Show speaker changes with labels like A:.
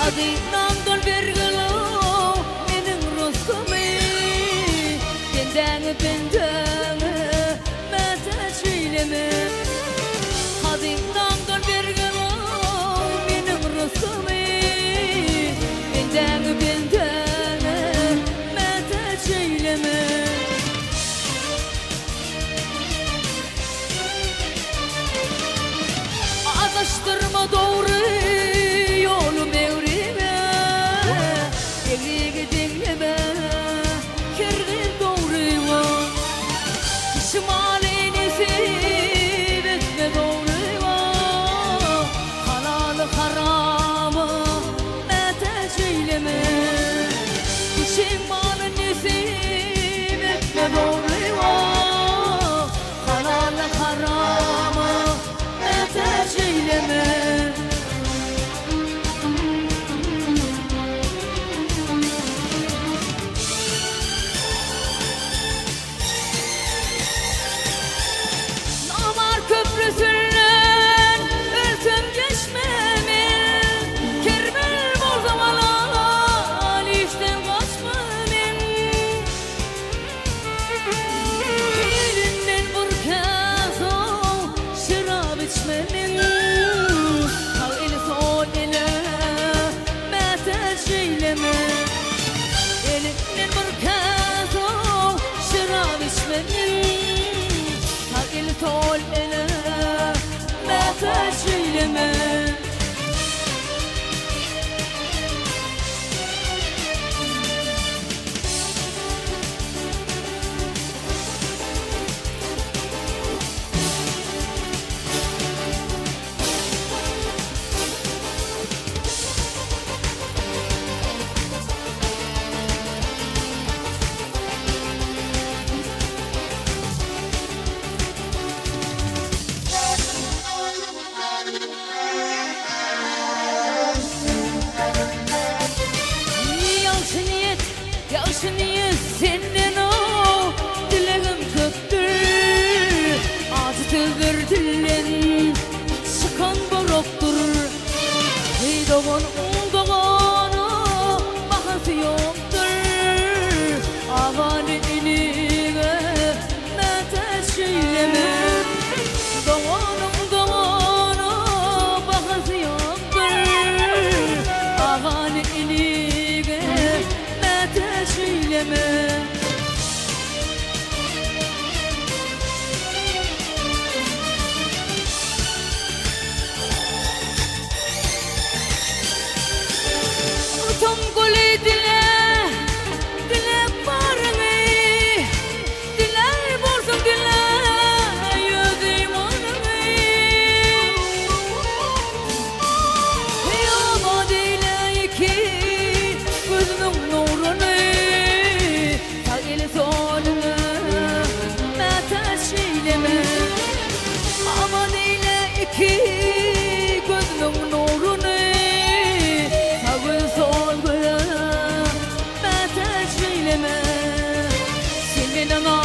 A: adından bergelo mening rostumi benden mata çiyleme adından bergelo mening rostumi benden mata çiyleme adaştırma doğru yolum evrime Evrige dinleme Kirdir doğruyma Şimali nesip etme doğruyma Halalı haramı mete çeyleme Şimali nesip etme doğruyma Halalı haramı mete çeyleme köprüsünden ölsem geçmemin Kermel bol zamalar işten kaçmamin Elinden bir kez o şarap içmemin Sağ eli sol ele mete çeyleme Elinden bir kez o şarap içmemin Sağ eli sol ele mete çeyleme Yaşınıyız senden o dileğim köktür Acıtıdır dilin çıkan boroktur Hey doğan doğana bahası yoktur Avani ilige mete çeyleme Doğanın doğana bahası yoktur Avani ilige mete çeyleme Utam gülü dile barını Dile borsun dile yüzüm anımı Yama dile iki gözünün nurunu Sağ eli solunu mete çeyleme Ama dile iki gözünün nurunu Sen benden